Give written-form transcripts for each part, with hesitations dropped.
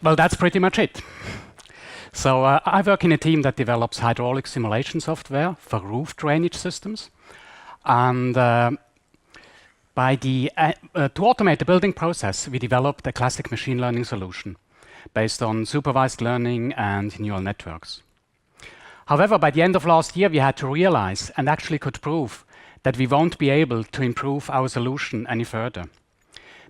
Well, that's pretty much it. So I work in a team that develops hydraulic simulation software for roof drainage systems. And to automate the building process, we developed a classic machine learning solution based on supervised learning and neural networks. However, by the end of last year, we had to realize and actually could prove that we won't be able to improve our solution any further.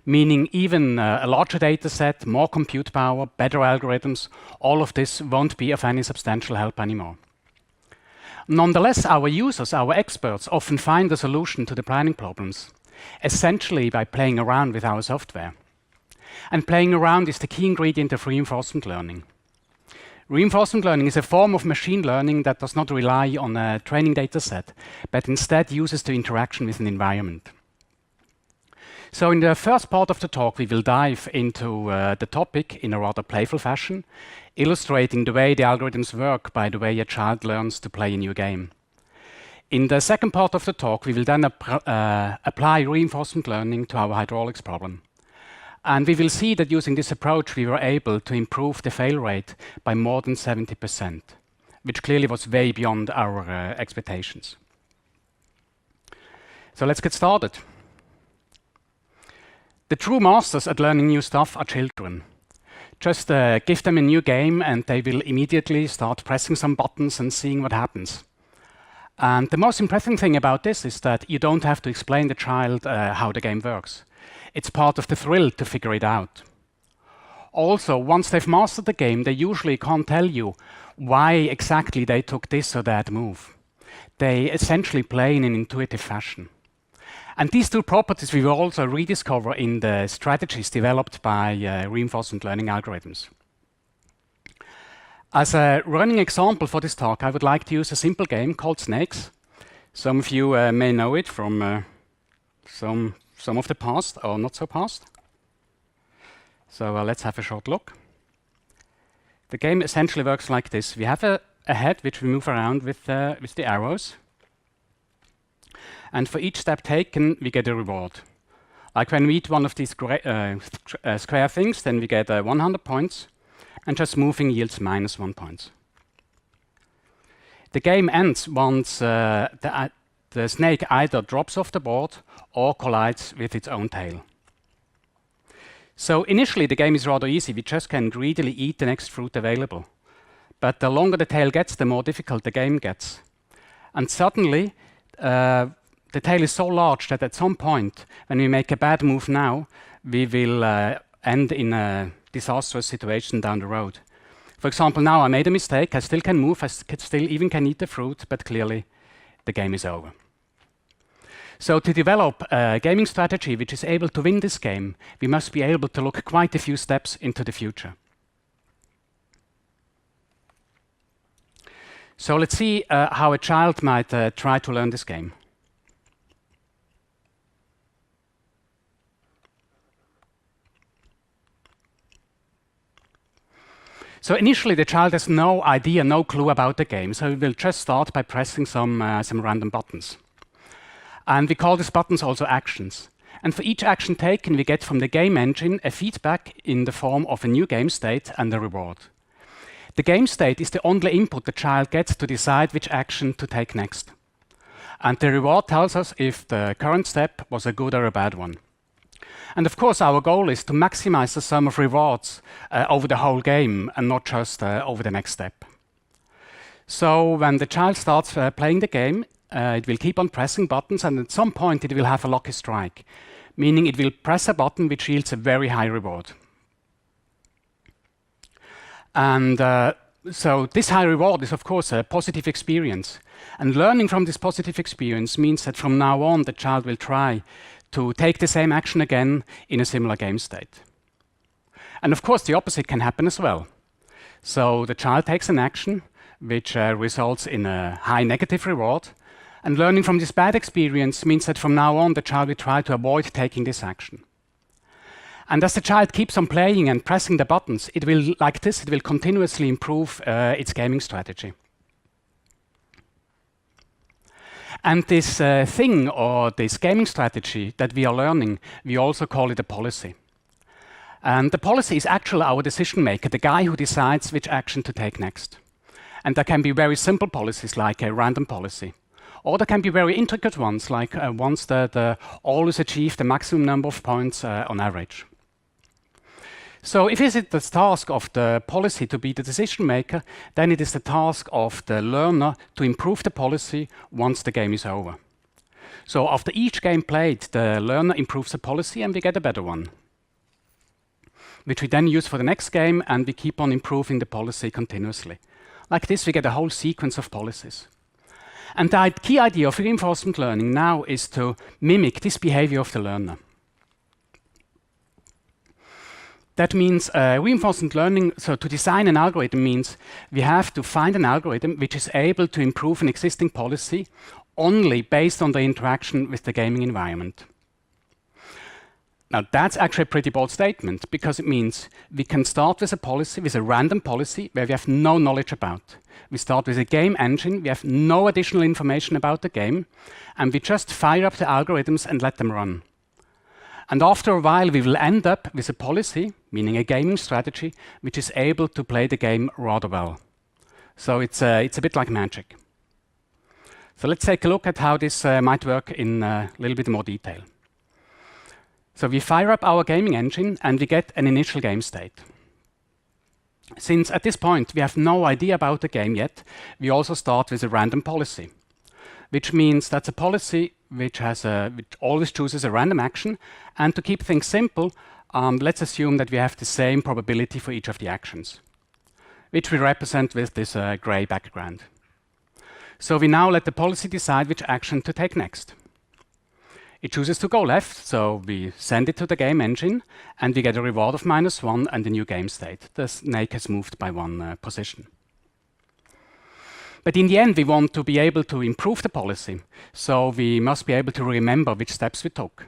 Meaning even a larger data set, more compute power, better algorithms, all of this won't be of any substantial help anymore. Nonetheless, our users, our experts, often find a solution to the planning problems, essentially by playing around with our software. And playing around is the key ingredient of reinforcement learning. Reinforcement learning is a form of machine learning that does not rely on a training data set, but instead uses the interaction with an environment. So in the first part of the talk, we will dive into the topic in a rather playful fashion, illustrating the way the algorithms work by the way a child learns to play a new game. In the second part of the talk, we will then apply reinforcement learning to our hydraulics problem. And we will see that using this approach, we were able to improve the fail rate by more than 70%, which clearly was way beyond our expectations. So let's get started. The true masters at learning new stuff are children. Just give them a new game and they will immediately start pressing some buttons and seeing what happens. And the most impressive thing about this is that you don't have to explain to the child how the game works. It's part of the thrill to figure it out. Also, once they've mastered the game, they usually can't tell you why exactly they took this or that move. They essentially play in an intuitive fashion. And these two properties we will also rediscover in the strategies developed by reinforcement learning algorithms. As a running example for this talk, I would like to use a simple game called Snakes. Some of you may know it from some of the past or not so past. So let's have a short look. The game essentially works like this. We have a head which we move around with the arrows. And for each step taken, we get a reward. Like when we eat one of these square things, then we get 100 points. And just moving yields -1 points. The game ends once the snake either drops off the board or collides with its own tail. So initially, the game is rather easy. We just can greedily eat the next fruit available. But the longer the tail gets, the more difficult the game gets. And suddenly, the tail is so large that at some point, when we make a bad move now, we will end in a disastrous situation down the road. For example, now I made a mistake. I still can move. I still even can eat the fruit, but clearly the game is over. So to develop a gaming strategy which is able to win this game, we must be able to look quite a few steps into the future. So let's see how a child might try to learn this game. So initially, the child has no idea, no clue about the game. So we will just start by pressing some random buttons. And we call these buttons also actions. And for each action taken, we get from the game engine a feedback in the form of a new game state and a reward. The game state is the only input the child gets to decide which action to take next. And the reward tells us if the current step was a good or a bad one. And of course, our goal is to maximize the sum of rewards over the whole game and not just over the next step. So when the child starts playing the game, it will keep on pressing buttons, and at some point it will have a lucky strike, meaning it will press a button which yields a very high reward. And so this high reward is, of course, a positive experience. And learning from this positive experience means that from now on, the child will try to take the same action again in a similar game state. And of course, the opposite can happen as well. So the child takes an action which results in a high negative reward. And learning from this bad experience means that from now on, the child will try to avoid taking this action. And as the child keeps on playing and pressing the buttons, it will, like this, it will continuously improve its gaming strategy. And this thing or this gaming strategy that we are learning, we also call it a policy. And the policy is actually our decision maker, the guy who decides which action to take next. And there can be very simple policies like a random policy. Or there can be very intricate ones, like ones that always achieve the maximum number of points on average. So if it is the task of the policy to be the decision maker, then it is the task of the learner to improve the policy once the game is over. So after each game played, the learner improves the policy and we get a better one, which we then use for the next game, and we keep on improving the policy continuously. Like this, we get a whole sequence of policies. And the key idea of reinforcement learning now is to mimic this behavior of the learner. That means reinforcement learning, so to design an algorithm means we have to find an algorithm which is able to improve an existing policy only based on the interaction with the gaming environment. Now that's actually a pretty bold statement, because it means we can start with a policy, with a random policy where we have no knowledge about. We start with a game engine, we have no additional information about the game, and we just fire up the algorithms and let them run. And after a while we will end up with a policy, meaning a gaming strategy, which is able to play the game rather well. So it's a bit like magic. So let's take a look at how this might work in a little bit more detail. So we fire up our gaming engine and we get an initial game state. Since at this point we have no idea about the game yet, we also start with a random policy, which means that's a policy which always chooses a random action. And to keep things simple, let's assume that we have the same probability for each of the actions, which we represent with this gray background. So we now let the policy decide which action to take next. It chooses to go left, so we send it to the game engine, and we get a reward of -1 and a new game state. The snake has moved by 1 position. But in the end, we want to be able to improve the policy, so we must be able to remember which steps we took.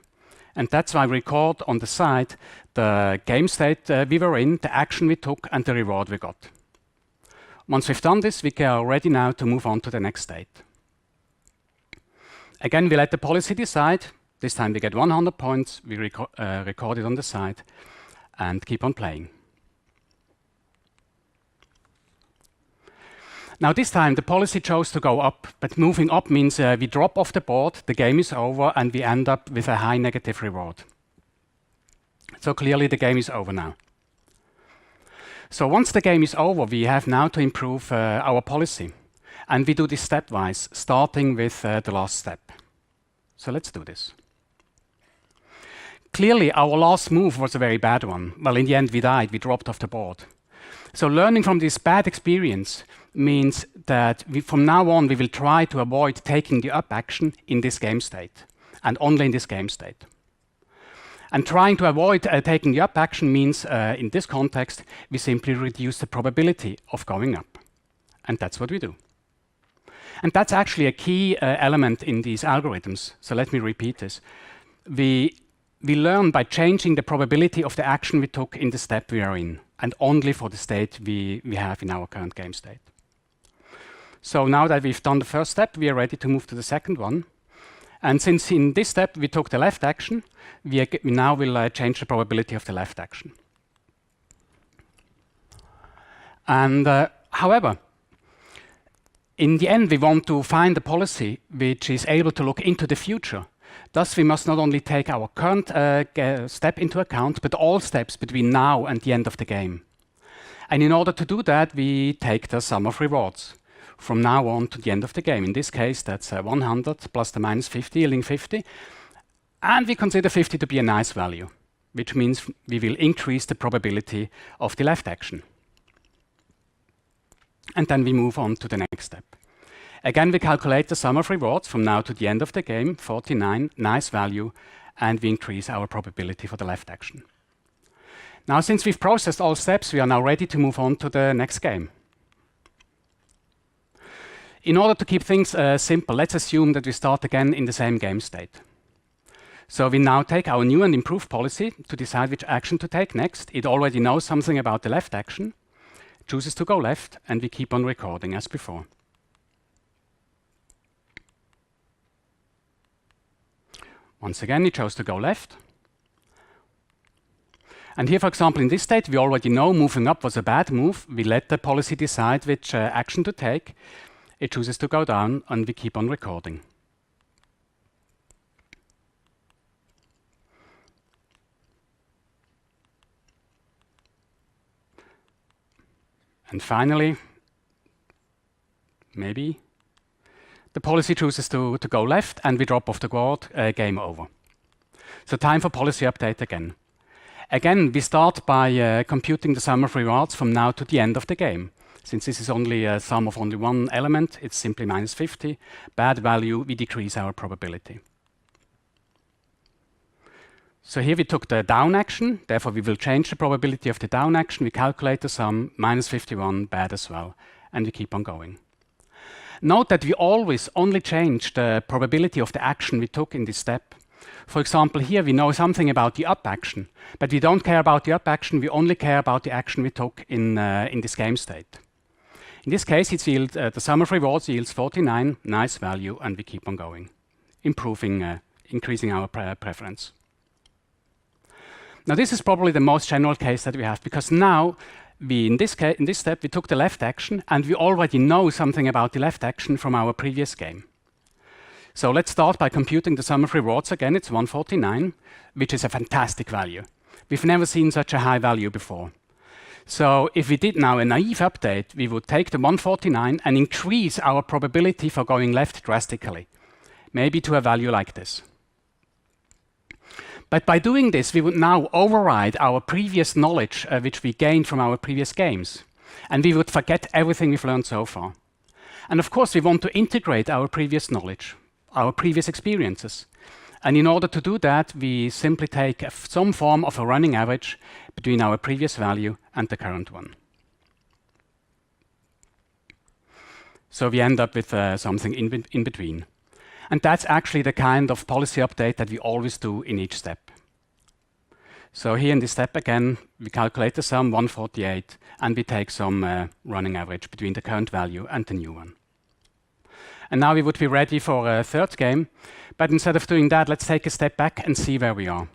And that's why we record on the side the game state we were in, the action we took, and the reward we got. Once we've done this, we are ready now to move on to the next state. Again, we let the policy decide. This time we get 100 points, we record it on the side, and keep on playing. Now this time the policy chose to go up, but moving up means we drop off the board, the game is over, and we end up with a high negative reward. So clearly the game is over now. So once the game is over, we have now to improve our policy. And we do this stepwise, starting with the last step. So let's do this. Clearly, our last move was a very bad one. Well, in the end, we died. We dropped off the board. So learning from this bad experience means that from now on, we will try to avoid taking the up action in this game state, and only in this game state. And trying to avoid taking the up action means, in this context, we simply reduce the probability of going up. And that's what we do. And that's actually a key element in these algorithms. So let me repeat this. We learn by changing the probability of the action we took in the step we are in, and only for the state we have in our current game state. So now that we've done the first step, we are ready to move to the second one. And since in this step we took the left action, we now will change the probability of the left action. And however, in the end, we want to find a policy which is able to look into the future. Thus, we must not only take our current step into account, but all steps between now and the end of the game. And in order to do that, we take the sum of rewards from now on to the end of the game. In this case, that's 100 plus the -50, yielding 50. And we consider 50 to be a nice value, which means we will increase the probability of the left action. And then we move on to the next step. Again, we calculate the sum of rewards from now to the end of the game, 49, nice value, and we increase our probability for the left action. Now, since we've processed all steps, we are now ready to move on to the next game. In order to keep things simple, let's assume that we start again in the same game state. So we now take our new and improved policy to decide which action to take next. It already knows something about the left action, chooses to go left, and we keep on recording as before. Once again, it chose to go left. And here, for example, in this state, we already know moving up was a bad move. We let the policy decide which action to take. It chooses to go down, and we keep on recording. And finally, maybe, the policy chooses to go left, and we drop off the board, game over. So time for policy update again. Again, we start by computing the sum of rewards from now to the end of the game. Since this is only a sum of only one element, it's simply minus 50. Bad value, we decrease our probability. So here we took the down action, therefore we will change the probability of the down action. We calculate the sum, minus 51, bad as well, and we keep on going. Note that we always only change the probability of the action we took in this step. For example, here we know something about the up action, but we don't care about the up action, we only care about the action we took in this game state. In this case, the sum of rewards yields 49, nice value, and we keep on going, increasing our preference. Now this is probably the most general case that we have, because now in this step we took the left action, and we already know something about the left action from our previous game. So let's start by computing the sum of rewards again. It's 149, which is a fantastic value. We've never seen such a high value before. So if we did now a naive update, we would take the 149 and increase our probability for going left drastically, maybe to a value like this. But by doing this, we would now override our previous knowledge, which we gained from our previous games. And we would forget everything we've learned so far. And of course, we want to integrate our previous knowledge, our previous experiences. And in order to do that, we simply take some form of a running average between our previous value and the current one. So we end up with something in between. And that's actually the kind of policy update that we always do in each step. So here in this step again, we calculate the sum, 148, and we take some running average between the current value and the new one. And now we would be ready for a third game. But instead of doing that, let's take a step back and see where we are.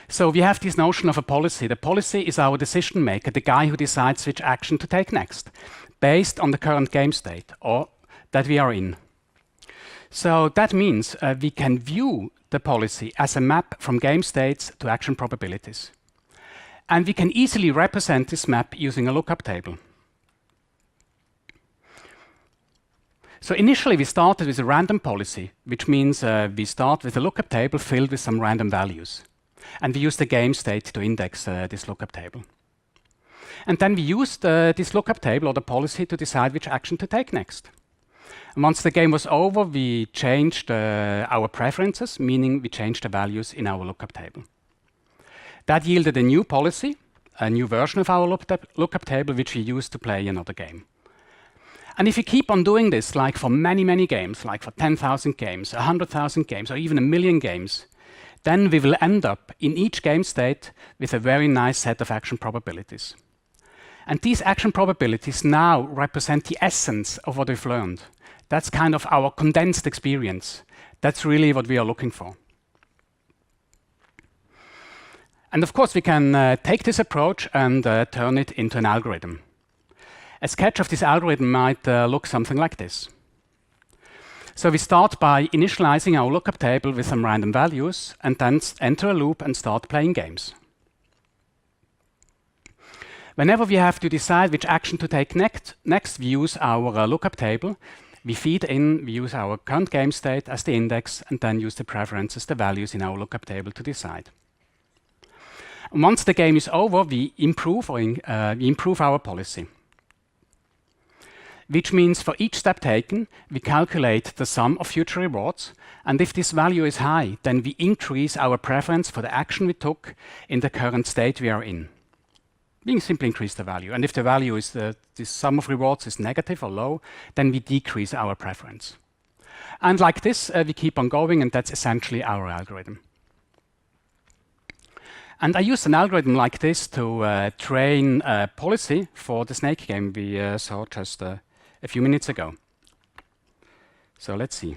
So we have this notion of a policy. The policy is our decision maker, the guy who decides which action to take next, based on the current game state or that we are in. So that means we can view the policy as a map from game states to action probabilities. And we can easily represent this map using a lookup table. So initially we started with a random policy, which means we start with a lookup table filled with some random values. And we use the game state to index this lookup table. And then we used this lookup table or the policy to decide which action to take next. And once the game was over, we changed our preferences, meaning we changed the values in our lookup table. That yielded a new policy, a new version of our lookup table, which we used to play another game. And if you keep on doing this, like for many, many games, like for 10,000 games, 100,000 games, or even 1,000,000 games, then we will end up in each game state with a very nice set of action probabilities. And these action probabilities now represent the essence of what we've learned. That's kind of our condensed experience. That's really what we are looking for. And of course, we can take this approach and turn it into an algorithm. A sketch of this algorithm might look something like this. So we start by initializing our lookup table with some random values and then enter a loop and start playing games. Whenever we have to decide which action to take next we use our lookup table. We feed in, we use our current game state as the index and then use the preferences, the values in our lookup table to decide. And once the game is over, we improve our policy. Which means for each step taken, we calculate the sum of future rewards, and if this value is high, then we increase our preference for the action we took in the current state we are in. We simply increase the value, and if the value is the sum of rewards is negative or low, then we decrease our preference. And like this, we keep on going, and that's essentially our algorithm. And I used an algorithm like this to train a policy for the snake game we saw just a few minutes ago. So let's see.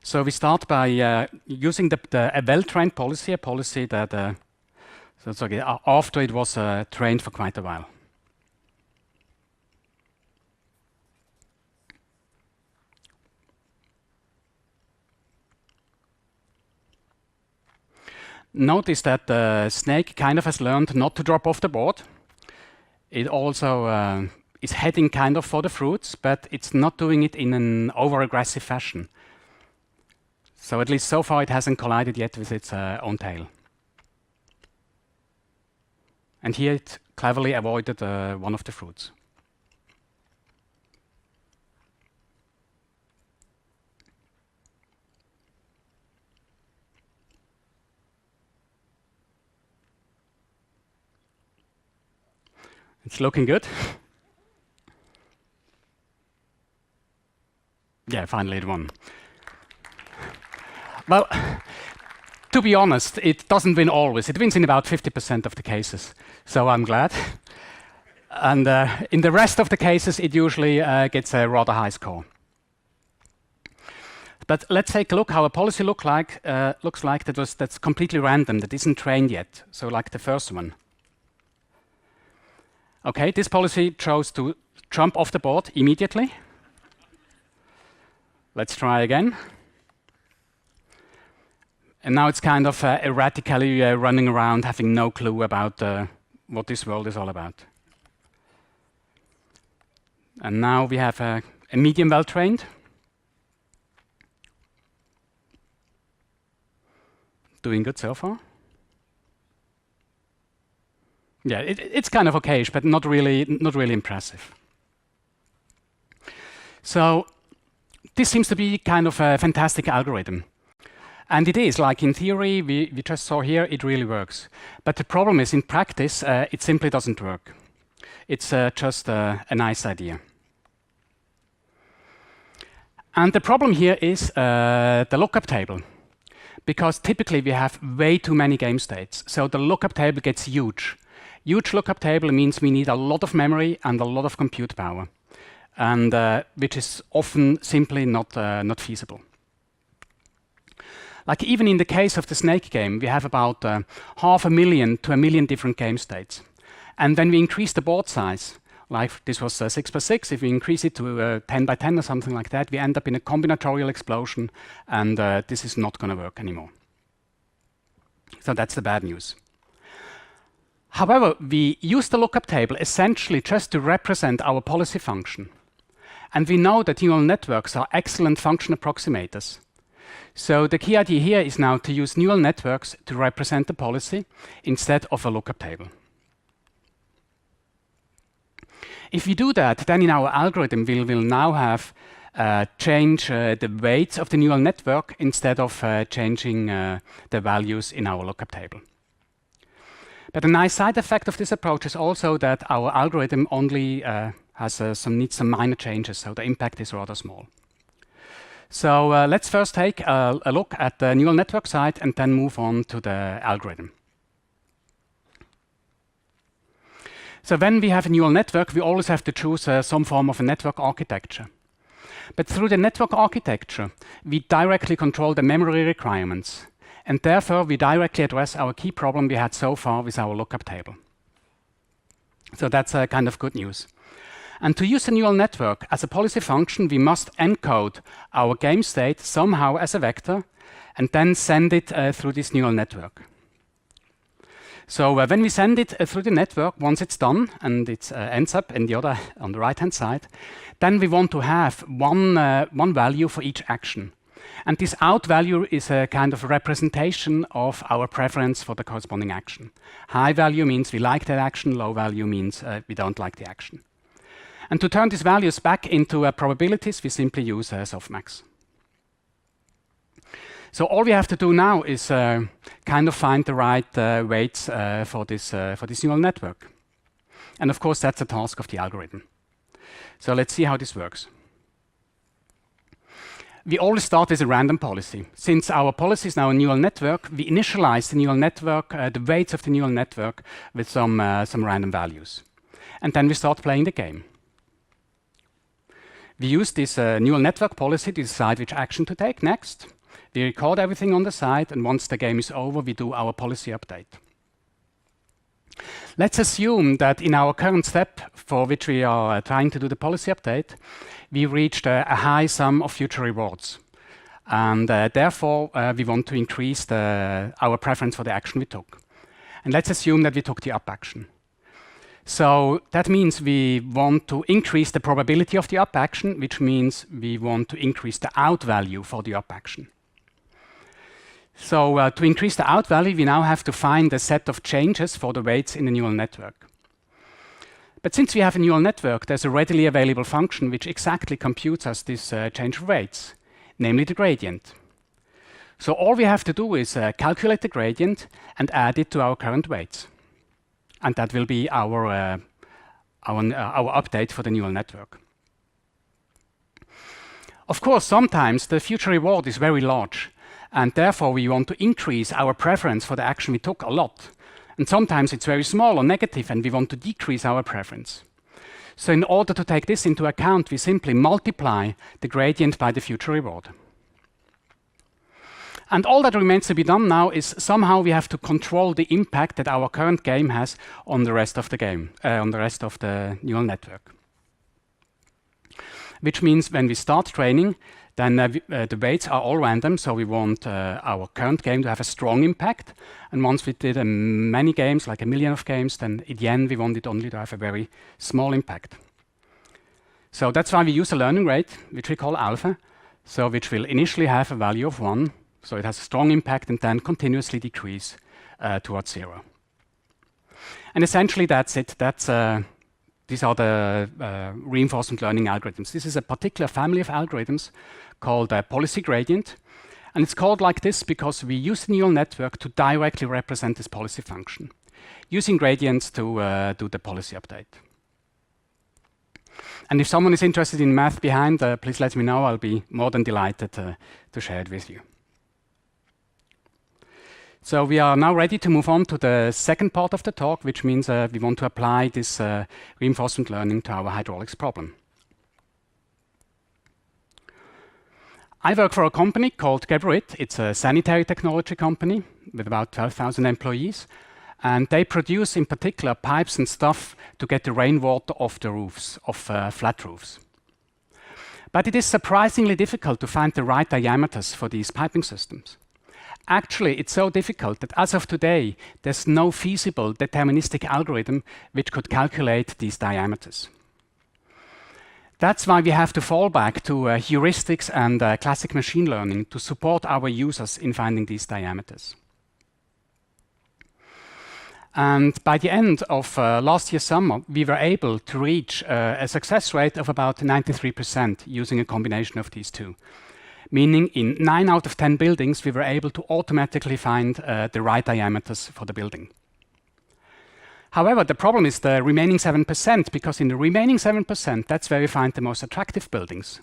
So we start by using a well-trained policy, a policy that after it was trained for quite a while. Notice that the snake kind of has learned not to drop off the board. It also is heading kind of for the fruits, but it's not doing it in an over-aggressive fashion. So at least so far it hasn't collided yet with its own tail. And here it cleverly avoided one of the fruits. It's looking good. Yeah, finally it won. Well, to be honest, it doesn't win always. It wins in about 50% of the cases, so I'm glad. And in the rest of the cases, it usually gets a rather high score. But let's take a look how a policy looks like that's completely random, that isn't trained yet. So like the first one. Okay, this policy chose to jump off the board immediately. Let's try again. And now it's kind of erratically running around, having no clue about what this world is all about. And now we have a medium well-trained. Doing good so far. Yeah, it's kind of okayish, but not really impressive. So this seems to be kind of a fantastic algorithm. And it is, like in theory, we just saw here, it really works. But the problem is, in practice, it simply doesn't work. It's just a nice idea. And the problem here is the lookup table. Because typically we have way too many game states. So the lookup table gets huge. Huge lookup table means we need a lot of memory and a lot of compute power, and which is often simply not feasible. Like even in the case of the snake game, we have about 500,000 to 1 million different game states. And when we increase the board size, like this was 6 by 6, if we increase it to 10 by 10 or something like that, we end up in a combinatorial explosion, and this is not going to work anymore. So that's the bad news. However, we use the lookup table essentially just to represent our policy function. And we know that neural networks are excellent function approximators. So the key idea here is now to use neural networks to represent the policy instead of a lookup table. If we do that, then in our algorithm, we will now have change the weights of the neural network instead of changing the values in our lookup table. But a nice side effect of this approach is also that our algorithm only needs some minor changes, so the impact is rather small. So let's first take a look at the neural network side and then move on to the algorithm. So when we have a neural network, we always have to choose some form of a network architecture. But through the network architecture, we directly control the memory requirements. And therefore, we directly address our key problem we had so far with our lookup table. So that's kind of good news. And to use a neural network as a policy function, we must encode our game state somehow as a vector and then send it through this neural network. So when we send it through the network, once it's done and it ends up on the right-hand side, then we want to have one value for each action. And this out value is a kind of representation of our preference for the corresponding action. High value means we like that action, low value means we don't like the action. And to turn these values back into probabilities, we simply use softmax. So all we have to do now is kind of find the right weights for this neural network. And of course, that's a task of the algorithm. So let's see how this works. We always start with a random policy. Since our policy is now a neural network, we initialize the neural network, the weights of the neural network with some random values. And then we start playing the game. We use this neural network policy to decide which action to take next. We record everything on the side, and once the game is over, we do our policy update. Let's assume that in our current step, for which we are trying to do the policy update, we reached a high sum of future rewards. And therefore, we want to increase our preference for the action we took. And let's assume that we took the up action. So that means we want to increase the probability of the up action, which means we want to increase the out value for the up action. So to increase the out value, we now have to find a set of changes for the weights in the neural network. But since we have a neural network, there's a readily available function which exactly computes us this change of weights, namely the gradient. So all we have to do is calculate the gradient and add it to our current weights. And that will be our update for the neural network. Of course, sometimes the future reward is very large, and therefore we want to increase our preference for the action we took a lot. And sometimes it's very small or negative, and we want to decrease our preference. So in order to take this into account, we simply multiply the gradient by the future reward. And all that remains to be done now is somehow we have to control the impact that our current game has on the rest of the game, on the rest of the neural network. Which means when we start training, then the weights are all random, so we want our current game to have a strong impact. And once we did many games, like 1 million of games, then in the end we want it only to have a very small impact. So that's why we use a learning rate, which we call alpha, so which will initially have a value of 1, so it has a strong impact and then continuously decrease towards 0. And essentially that's it. These are the reinforcement learning algorithms. This is a particular family of algorithms called policy gradient. And it's called like this because we use the neural network to directly represent this policy function, using gradients to do the policy update. And if someone is interested in math behind, please let me know. I'll be more than delighted to share it with you. So we are now ready to move on to the second part of the talk, which means we want to apply this reinforcement learning to our hydraulics problem. I work for a company called Cabret. It's a sanitary technology company with about 12,000 employees. And they produce, in particular, pipes and stuff to get the rainwater off the roofs, of flat roofs. But it is surprisingly difficult to find the right diameters for these piping systems. Actually, it's so difficult that as of today, there's no feasible deterministic algorithm which could calculate these diameters. That's why we have to fall back to heuristics and classic machine learning to support our users in finding these diameters. And by the end of last year's summer, we were able to reach a success rate of about 93% using a combination of these two. Meaning in 9 out of 10 buildings, we were able to automatically find the right diameters for the building. However, the problem is the remaining 7%, because in the remaining 7%, that's where we find the most attractive buildings.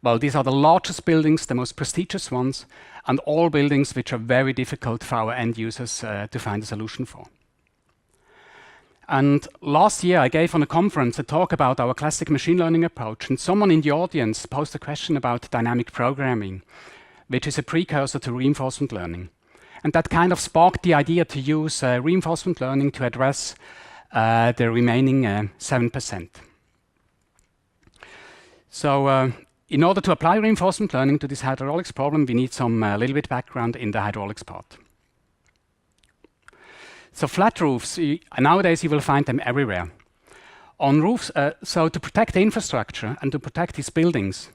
Well, these are the largest buildings, the most prestigious ones, and all buildings which are very difficult for our end users to find a solution for. And last year, I gave on a conference a talk about our classic machine learning approach, and someone in the audience posed a question about dynamic programming, which is a precursor to reinforcement learning. And that kind of sparked the idea to use reinforcement learning to address the remaining 7%. So in order to apply reinforcement learning to this hydraulics problem, we need some little bit background in the hydraulics part. So flat roofs, nowadays you will find them everywhere. On roofs, so to protect the infrastructure and to protect these buildings,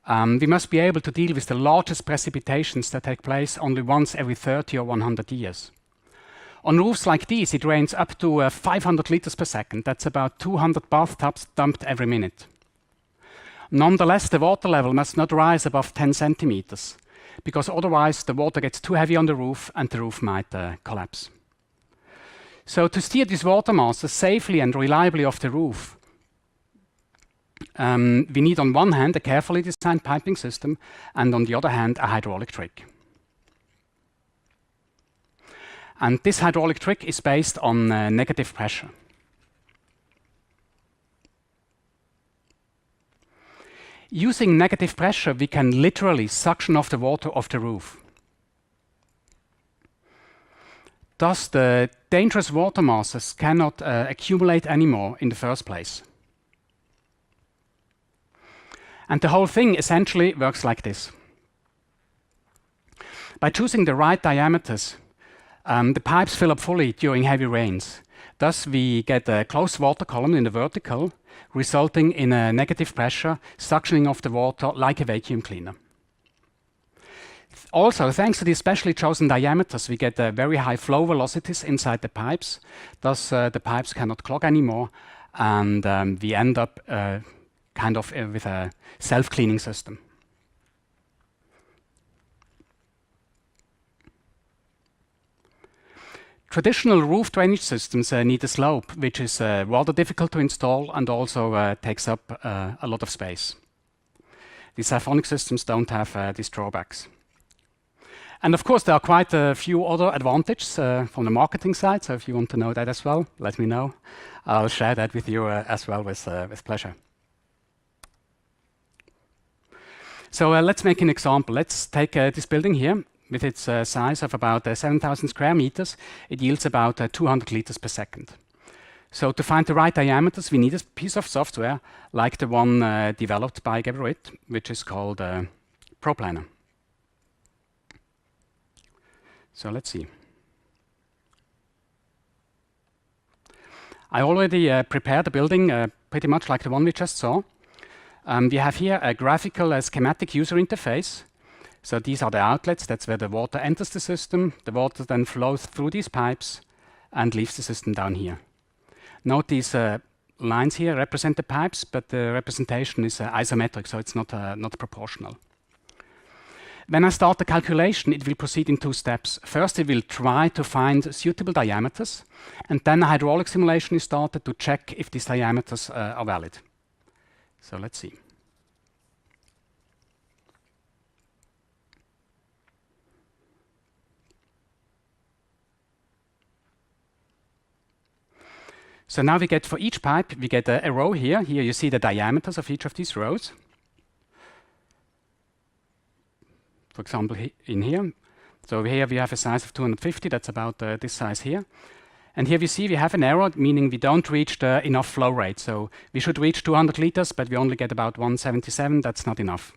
we must be able to deal with the largest precipitations that take place only once every 30 or 100 years. On roofs like these, it rains up to 500 liters per second. That's about 200 bathtubs dumped every minute. Nonetheless, the water level must not rise above 10 centimeters, because otherwise the water gets too heavy on the roof and the roof might collapse. So to steer these water masses safely and reliably off the roof, we need on one hand a carefully designed piping system, and on the other hand a hydraulic trick. And this hydraulic trick is based on negative pressure. Using negative pressure, we can literally suction off the water off the roof. Thus, the dangerous water masses cannot accumulate anymore in the first place. And the whole thing essentially works like this. By choosing the right diameters, the pipes fill up fully during heavy rains. Thus, we get a closed water column in the vertical, resulting in a negative pressure, suctioning off the water like a vacuum cleaner. Also, thanks to these specially chosen diameters, we get very high flow velocities inside the pipes. Thus, the pipes cannot clog anymore, and we end up kind of with a self-cleaning system. Traditional roof drainage systems need a slope, which is rather difficult to install and also takes up a lot of space. The syphonic systems don't have these drawbacks. And of course, there are quite a few other advantages from the marketing side, so if you want to know that as well, let me know. I'll share that with you as well with pleasure. So let's make an example. Let's take this building here. With its size of about 7,000 square meters, it yields about 200 liters per second. So to find the right diameters, we need a piece of software like the one developed by Cabret, which is called ProPlanner. So let's see. I already prepared the building pretty much like the one we just saw. We have here a graphical schematic user interface. So these are the outlets. That's where the water enters the system. The water then flows through these pipes and leaves the system down here. Note these lines here represent the pipes, but the representation is isometric, so it's not proportional. When I start the calculation, it will proceed in two steps. First, it will try to find suitable diameters, and then a hydraulic simulation is started to check if these diameters are valid. So let's see. So now we get for each pipe, we get a row here. Here you see the diameters of each of these rows. For example, in here. So here we have a size of 250. That's about this size here. And here we see we have an error, meaning we don't reach the enough flow rate. So we should reach 200 liters, but we only get about 177. That's not enough.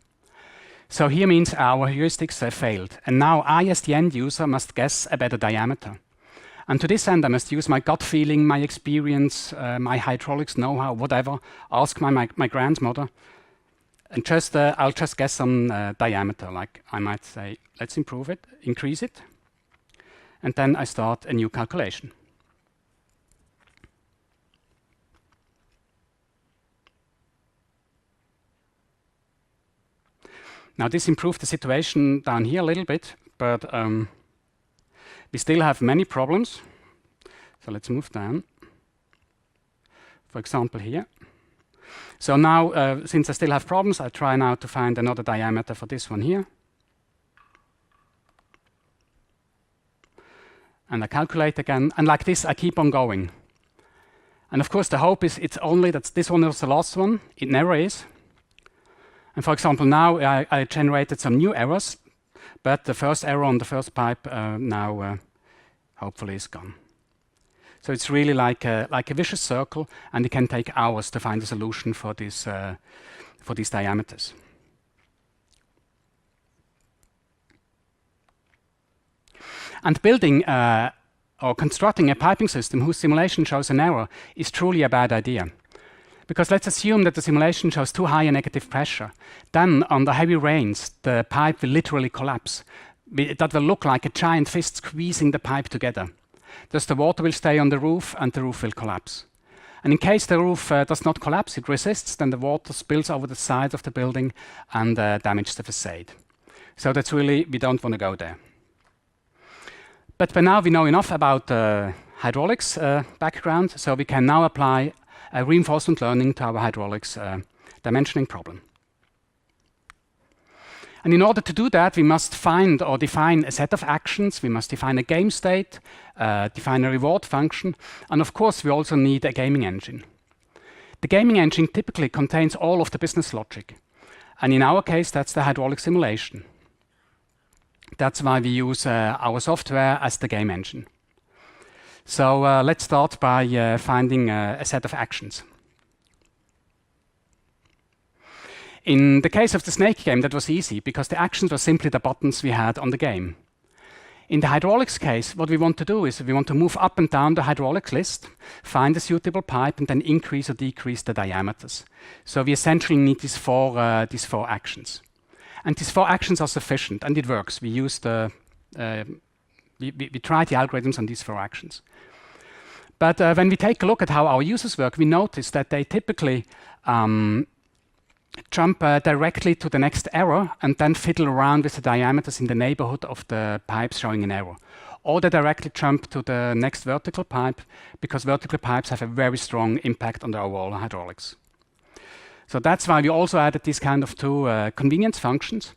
So here means our heuristics failed. And now I, as the end user, must guess a better diameter. And to this end, I must use my gut feeling, my experience, my hydraulics know-how, whatever. Ask my grandmother, and I'll just guess some diameter. Like I might say, let's improve it, increase it, and then I start a new calculation. Now this improved the situation down here a little bit, but we still have many problems. So let's move down. For example, here. So now, since I still have problems, I try now to find another diameter for this one here. And I calculate again. And like this, I keep on going. And of course, the hope is it's only that this one was the last one. It never is. And for example, now I generated some new errors. But the first error on the first pipe now hopefully is gone. So it's really like a vicious circle, and it can take hours to find a solution for these diameters. And building or constructing a piping system whose simulation shows an error is truly a bad idea. Because let's assume that the simulation shows too high a negative pressure. Then, under heavy rains, the pipe will literally collapse. That will look like a giant fist squeezing the pipe together. Thus, the water will stay on the roof, and the roof will collapse. And in case the roof does not collapse, it resists, then the water spills over the sides of the building and damages the facade. So that's really, we don't want to go there. But by now, we know enough about background, so we can now apply reinforcement learning to our hydraulics dimensioning problem. And in order to do that, we must find or define a set of actions. We must define a game state, define a reward function, and of course, we also need a gaming engine. The gaming engine typically contains all of the business logic. And in our case, that's the hydraulic simulation. That's why we use our software as the game engine. So let's start by finding a set of actions. In the case of the snake game, that was easy because the actions were simply the buttons we had on the game. In the hydraulics case, what we want to do is we want to move up and down the hydraulics list, find a suitable pipe, and then increase or decrease the diameters. So we essentially need these four actions. And these 4 actions are sufficient, and it works. We use we try the algorithms on these 4 actions. But when we take a look at how our users work, we notice that they typically jump directly to the next error and then fiddle around with the diameters in the neighborhood of the pipes showing an error. Or they directly jump to the next vertical pipe because vertical pipes have a very strong impact on the overall hydraulics. So that's why we also added these kind of 2 convenience functions.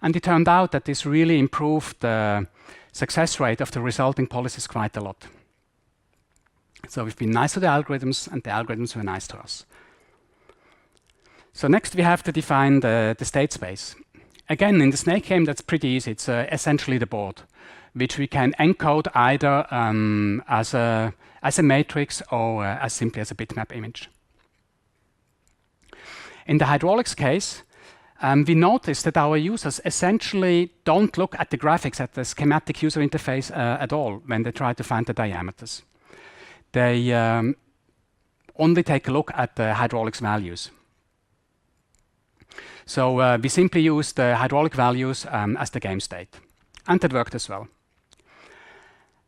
And it turned out that this really improved the success rate of the resulting policies quite a lot. So we've been nice to the algorithms, and the algorithms were nice to us. So next we have to define the state space. Again, in the snake game, that's pretty easy. It's essentially the board, which we can encode either as a matrix or as simply as a bitmap image. In the hydraulics case, we notice that our users essentially don't look at the graphics, at the schematic user interface at all when they try to find the diameters. They only take a look at the hydraulics values. So we simply use the hydraulic values as the game state. And that worked as well.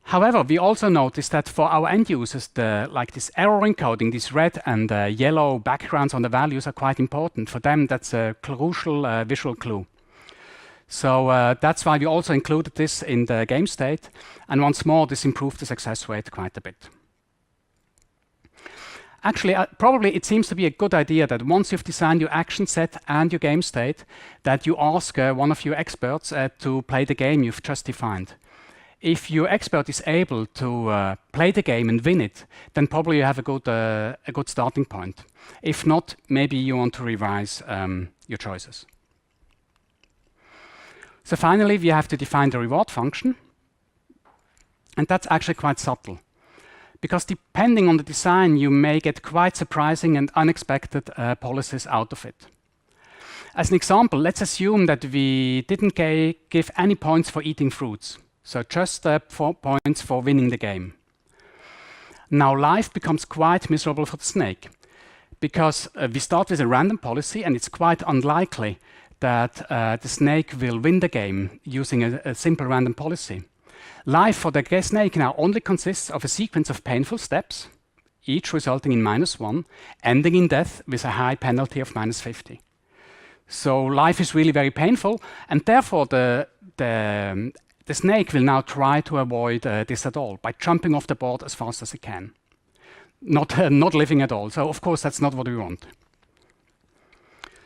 However, we also noticed that for our end users, like this error encoding, these red and yellow backgrounds on the values are quite important. For them, that's a crucial visual clue. So that's why we also included this in the game state. And once more, this improved the success rate quite a bit. Actually, probably it seems to be a good idea that once you've designed your action set and your game state, that you ask one of your experts to play the game you've just defined. If your expert is able to play the game and win it, then probably you have a good starting point. If not, maybe you want to revise your choices. So finally, we have to define the reward function. And that's actually quite subtle. Because depending on the design, you may get quite surprising and unexpected policies out of it. As an example, let's assume that we didn't give any points for eating fruits. So just 4 points for winning the game. Now life becomes quite miserable for the snake. Because we start with a random policy, and it's quite unlikely that the snake will win the game using a simple random policy. Life for the snake now only consists of a sequence of painful steps, each resulting in -1, ending in death with a high penalty of -50. So life is really very painful, and therefore the snake will now try to avoid this at all by jumping off the board as fast as it can. Not living at all. So of course that's not what we want.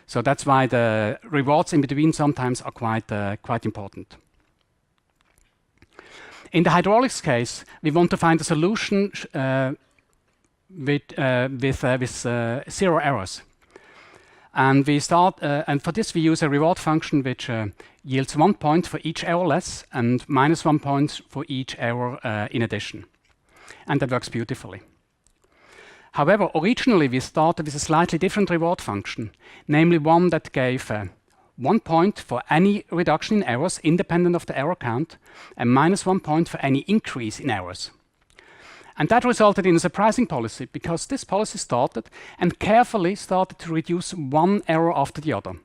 So that's why the rewards in between sometimes are quite important. In the hydraulics case, we want to find a solution with 0 errors. And we start, and for this we use a reward function which yields 1 point for each error less and -1 point for each error in addition. And that works beautifully. However, originally we started with a slightly different reward function, namely one that gave 1 point for any reduction in errors independent of the error count, and -1 point for any increase in errors. And that resulted in a surprising policy, because this policy started and carefully started to reduce 1 error after the other,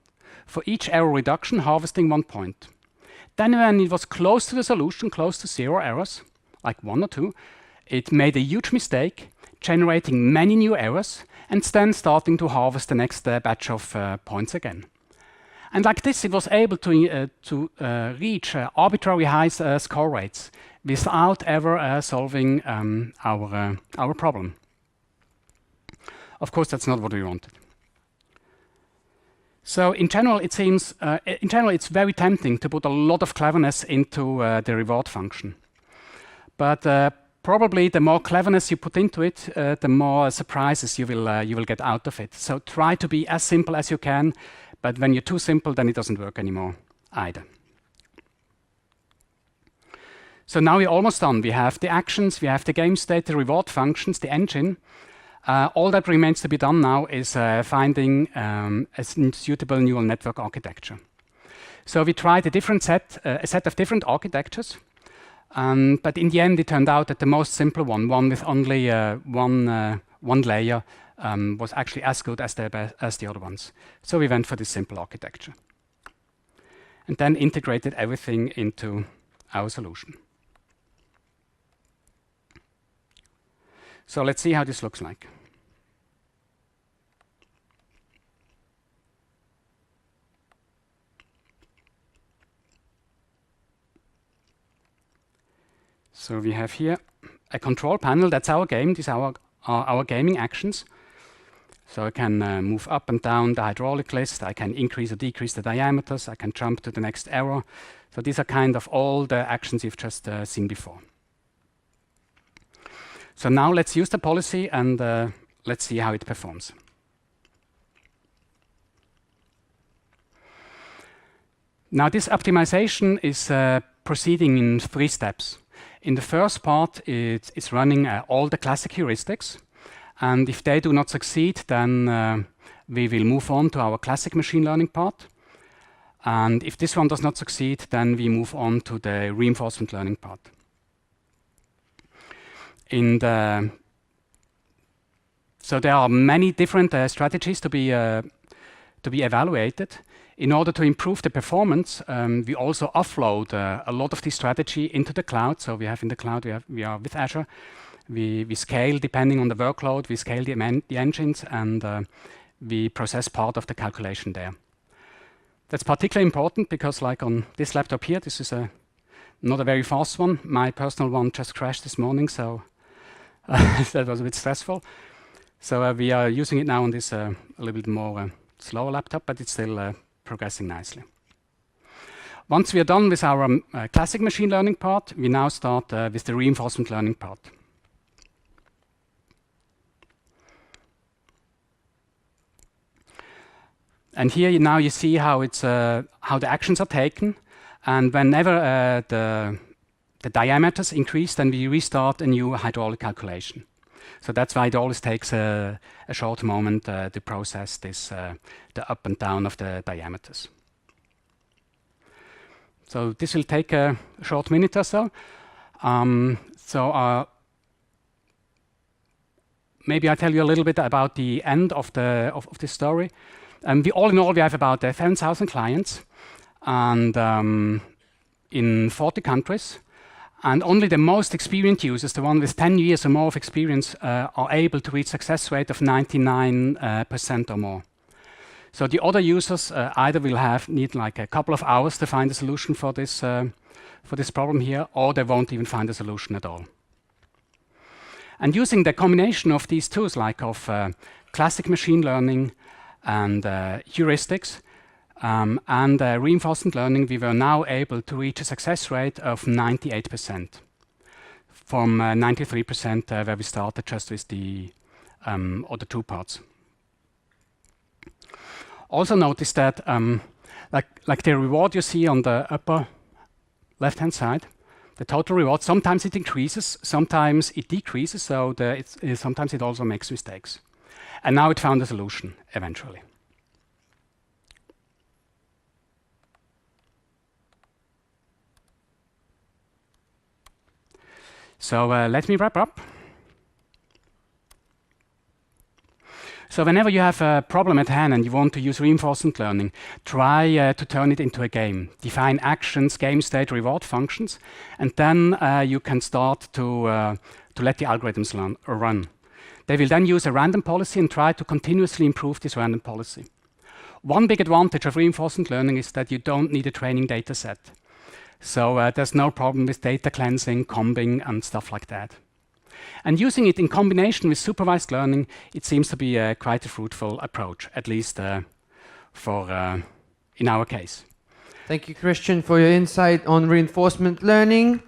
for each error reduction harvesting 1 point. Then when it was close to the solution, close to 0 errors, like 1 or 2, it made a huge mistake, generating many new errors, and then starting to harvest the next batch of points again. And like this, it was able to reach arbitrary high score rates without ever solving our problem. Of course, that's not what we wanted. So in general, it seems, it's very tempting to put a lot of cleverness into the reward function. But probably the more cleverness you put into it, the more surprises you will get out of it. So try to be as simple as you can, but when you're too simple, then it doesn't work anymore either. So now we're almost done. We have the actions, we have the game state, the reward functions, the engine. All that remains to be done now is finding a suitable neural network architecture. So we tried a set of different architectures, but in the end it turned out that the most simple one with only one layer, was actually as good as the other ones. So we went for this simple architecture, and then integrated everything into our solution. So let's see how this looks like. So we have here a control panel. That's our game. These are our gaming actions. So I can move up and down the hydraulic list. I can increase or decrease the diameters. I can jump to the next error. So these are kind of all the actions you've just seen before. So now let's use the policy and let's see how it performs. Now this optimization is proceeding in 3 steps. In the first part, it's running all the classic heuristics. And if they do not succeed, then we will move on to our classic machine learning part. And if this one does not succeed, then we move on to the reinforcement learning part. So there are many different strategies to be evaluated. In order to improve the performance, we also offload a lot of this strategy into the cloud. So we have in the cloud, we are with Azure. We scale depending on the workload. We scale the engines, and we process part of the calculation there. That's particularly important because, like on this laptop here, this is not a very fast one. My personal one just crashed this morning, so that was a bit stressful. So we are using it now on this a little bit more slower laptop, but it's still progressing nicely. Once we are done with our classic machine learning part, we now start with the reinforcement learning part. And here now you see how the actions are taken, and whenever the diameters increase, then we restart a new hydraulic calculation. So that's why it always takes a short moment to process this, the up and down of the diameters. So this will take a short minute or so. Maybe I tell you a little bit about the end of this story. All in all, we have about 7,000 clients, and in 40 countries. And only the most experienced users, the one with 10 years or more of experience, are able to reach success rate of 99% or more. So the other users either will need like a couple of hours to find a solution for this problem here, or they won't even find a solution at all. And using the combination of these tools, like of classic machine learning and heuristics, and reinforcement learning, we were now able to reach a success rate of 98% from 93% where we started just with the other 2 parts. Also notice that like the reward you see on the upper left-hand side, the total reward, sometimes it increases, sometimes it decreases, so sometimes it also makes mistakes. And now it found a solution eventually. So let me wrap up. So whenever you have a problem at hand and you want to use reinforcement learning, try to turn it into a game. Define actions, game state, reward functions, and then you can start to let the algorithms run. They will then use a random policy and try to continuously improve this random policy. One big advantage of reinforcement learning is that you don't need a training data set. So there's no problem with data cleansing, combing, and stuff like that. And using it in combination with supervised learning, it seems to be quite a fruitful approach, at least in our case. Thank you, Christian, for your insight on reinforcement learning.